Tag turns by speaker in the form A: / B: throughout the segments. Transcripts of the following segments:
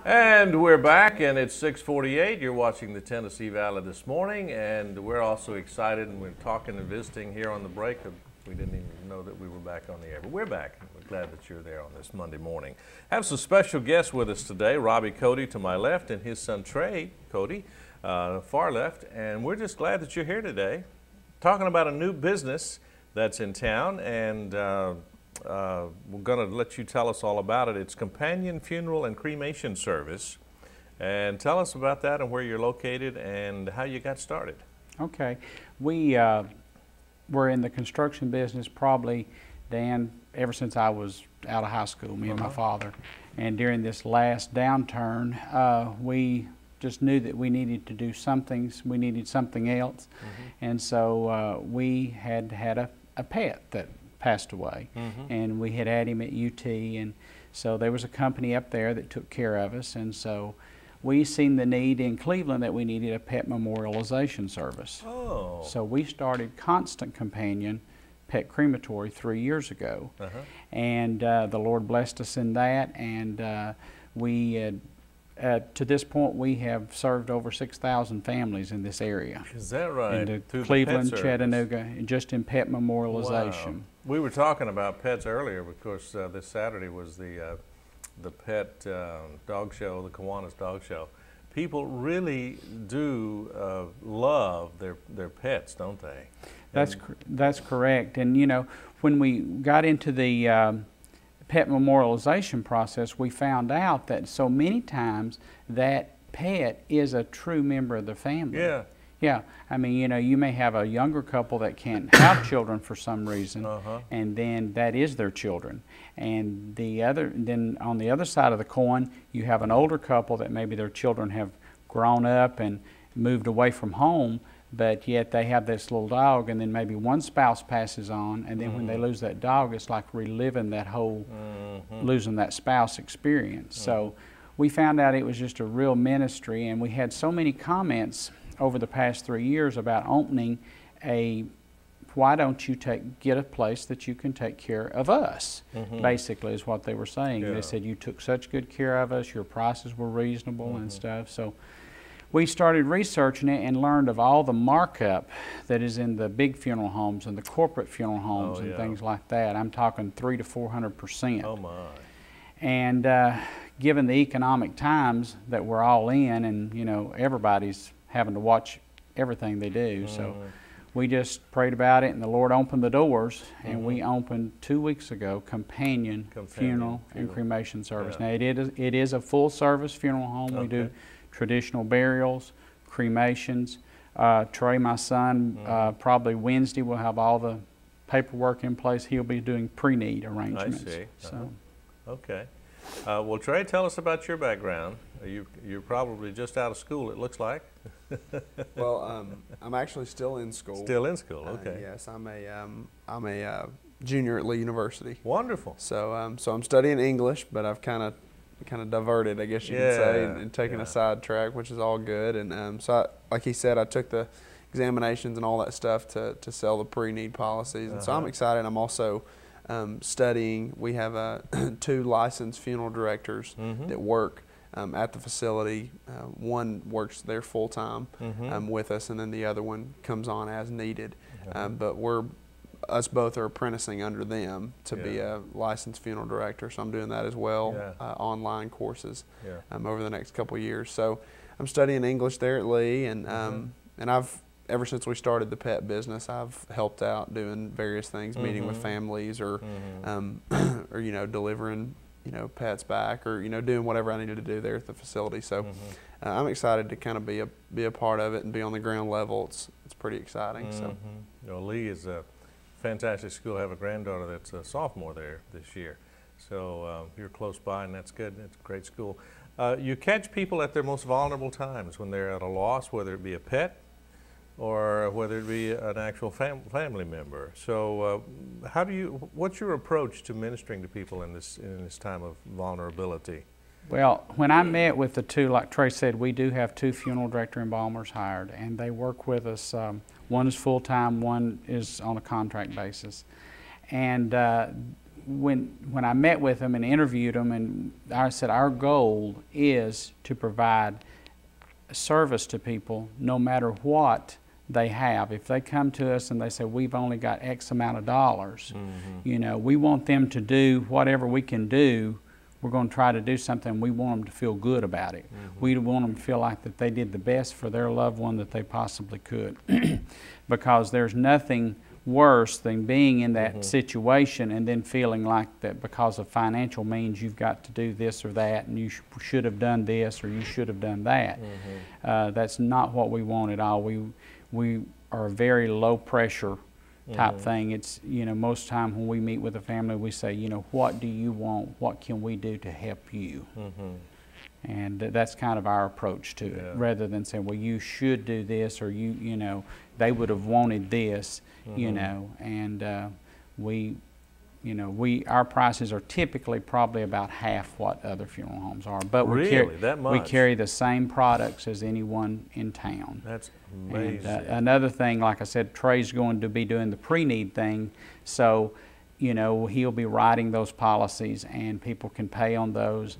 A: And we're back, and it's 6:48. You're watching the Tennessee Valley this morning, and we're also excited, and we're talking and visiting here on the break. We didn't even know that we were back on the air, but we're back. We're glad that you're there on this Monday morning. Have some special guests with us today. Robbie Cody to my left, and his son Trae Cody far left, and we're just glad that you're here today, talking about a new business that's in town, and we're going to let you tell us all about it. It's Companion Funeral and Cremation Service. And tell us about that and where you're located and how you got started.
B: Okay. We were in the construction business probably, Dan, ever since I was out of high school, me and my father. And during this last downturn, we just knew that we needed to do something. We needed something else. And so we had a pet that passed away, and we had had him at UT, and so there was a company up there that took care of us, and so we seen the need in Cleveland that we needed a pet memorialization service. So we started Constant Companion Pet Crematory 3 years ago, and the Lord blessed us in that, and we to this point, we have served over 6,000 families in this area.
A: Is that right?
B: In Cleveland, Chattanooga, and just in pet memorialization.
A: Wow. We were talking about pets earlier because this Saturday was the pet dog show, the Kiwanis Dog Show. People really do love their pets, don't they?
B: That's correct. And you know, when we got into the pet memorialization process, we found out that so many times that pet is a true member of the family.
A: Yeah.
B: Yeah. I mean, you know, you may have a younger couple that can't have children for some reason, and then that is their children. And then on the other side of the coin, you have an older couple that maybe their children have grown up and moved away from home, but yet they have this little dog, and then maybe one spouse passes on, and then when they lose that dog, it's like reliving that whole losing that spouse experience. So we found out it was just a real ministry, and we had so many comments over the past 3 years about opening why don't you get a place that you can take care of us, basically is what they were saying. They said, you took such good care of us, your prices were reasonable and stuff. So we started researching it and learned of all the markup that is in the big funeral homes and the corporate funeral homes and things like that. I'm talking 300 to 400%.
A: Oh my!
B: And given the economic times that we're all in, and you know everybody's having to watch everything they do, so we just prayed about it, and the Lord opened the doors, and we opened 2 weeks ago Companion Funeral and Cremation Service. Now it is a full service funeral home. We do traditional burials, cremations. Trae, my son, probably Wednesday we'll have all the paperwork in place. He'll be doing pre-need arrangements.
A: I see.
B: So.
A: Okay. Well, Trae, tell us about your background. You're probably just out of school, it looks like.
C: Well, I'm actually still in school.
A: Still in school, okay.
C: Yes, I'm a junior at Lee University.
A: Wonderful.
C: So so I'm studying English, but I've kind of diverted, I guess you could say, and taken a side track, which is all good. And so, like he said, I took the examinations and all that stuff to sell the pre-need policies. And so I'm excited. I'm also studying. We have 2 licensed funeral directors that work at the facility. One works there full time with us, and then the other one comes on as needed. But us both are apprenticing under them to be a licensed funeral director, so I'm doing that as well, online courses over the next couple of years. So I'm studying English there at Lee, and I've ever since we started the pet business, I've helped out doing various things, meeting with families, or or you know, delivering pets back, or doing whatever I needed to do there at the facility. So I'm excited to kind of be a part of it and be on the ground level. It's pretty exciting. So
A: you know, Lee is a fantastic school. I have a granddaughter that's a sophomore there this year. So you're close by, and that's good. It's a great school. You catch people at their most vulnerable times when they're at a loss, whether it be a pet or whether it be an actual family member. So what's your approach to ministering to people in this time of vulnerability?
B: Well, when I met with the 2, like Trae said, we do have 2 funeral director embalmers hired, and they work with us. One is full-time, one is on a contract basis. And when I met with them and interviewed them, and I said our goal is to provide service to people no matter what they have. If they come to us and they say we've only got X amount of dollars, you know, we want them to do whatever we can do. We're going to try to do something. We want them to feel good about it. We want them to feel like that they did the best for their loved one that they possibly could. Because there's nothing worse than being in that situation and then feeling like that because of financial means you've got to do this or that, and you should have done this or you should have done that. That's not what we want at all. We are a very low pressure type thing. It's, you know, most time when we meet with a family, we say, you know, what do you want? What can we do to help you? And that's kind of our approach to it, rather than saying, well, you should do this, or you know, they would have wanted this, you know, and our prices are typically probably about half what other funeral homes are. But we carry the same products as anyone in town.
A: That's amazing.
B: And another thing, like I said, Trae's going to be doing the pre-need thing, so you know he'll be writing those policies, and people can pay on those.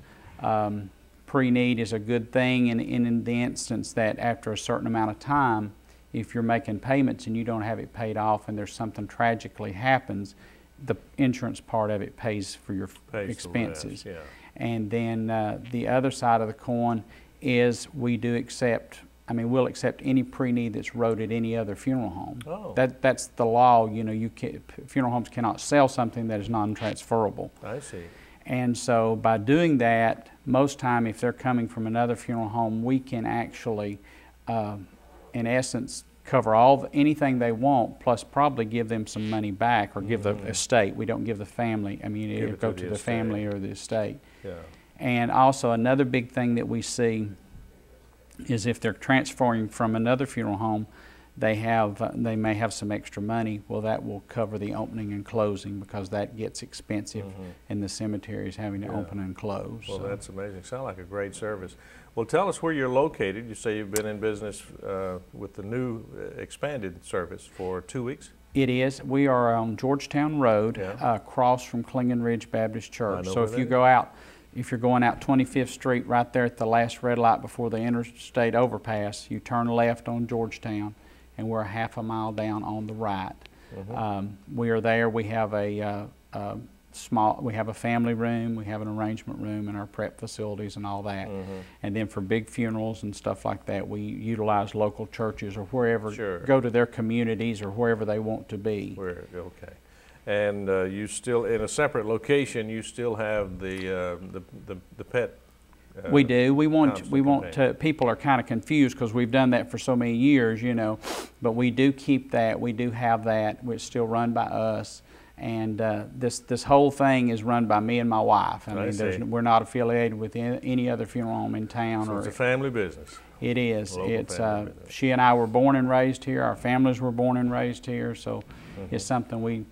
B: Pre-need is a good thing in the instance that after a certain amount of time, if you're making payments and you don't have it paid off and there's something tragically happens, the insurance part of it pays for your expenses. And then the other side of the coin is we'll accept any pre-need that's wrote at any other funeral home. That's the law. You know, funeral homes cannot sell something that is non-transferable.
A: I see.
B: And so by doing that, most time if they're coming from another funeral home, we can actually, in essence, cover anything they want, plus probably give them some money back, or give the estate. We don't give the family. I mean, it'll go to the family or the estate. And also another big thing that we see is if they're transferring from another funeral home, they may have some extra money. Well, that will cover the opening and closing, because that gets expensive in the cemeteries, having to open and close.
A: Well, that's amazing. Sounds like a great service. Well, tell us where you're located. You say you've been in business with the new expanded service for 2 weeks? It
B: is. We are on Georgetown Road, across from Clinging Ridge Baptist Church. So if you go out, if you're going out 25th Street, right there at the last red light before the interstate overpass, you turn left on Georgetown, and we're a half a mile down on the right. We are there. We have a family room, we have an arrangement room, and our prep facilities and all that. And then for big funerals and stuff like that, we utilize local churches or wherever, go to their communities or wherever they want to be.
A: Okay. And you still, in a separate location, you still have the pet.
B: We do. We want to. People are kind of confused because we've done that for so many years, you know. But we do keep that. We do have that. It's still run by us, and this whole thing is run by me and my wife. I mean, we're not affiliated with any other funeral home in town.
A: So it's a family business.
B: It is. She and I were born and raised here. Our families were born and raised here. So it's something we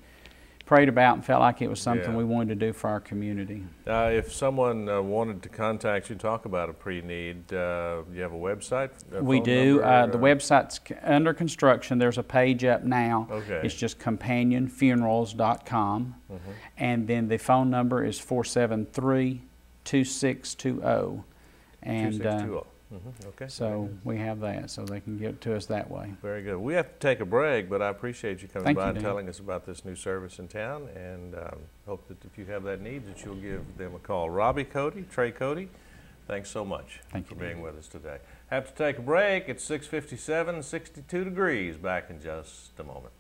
B: prayed about and felt like it was something we wanted to do for our community.
A: If someone wanted to contact you, talk about a pre-need, you have a website?
B: We do. The website's under construction. There's a page up now. It's just companionfunerals.com. And then the phone number is 473-2620. And
A: 2620.
B: So we have that, so they can get to us that way.
A: Very good. We have to take a break, but I appreciate you coming by and telling us about this new service in town, and hope that if you have that need, that you'll give them a call. Robbie Cody, Trae Cody, thanks so much for being with us today. Have to take a break. It's 6:57, 62 degrees. Back in just a moment.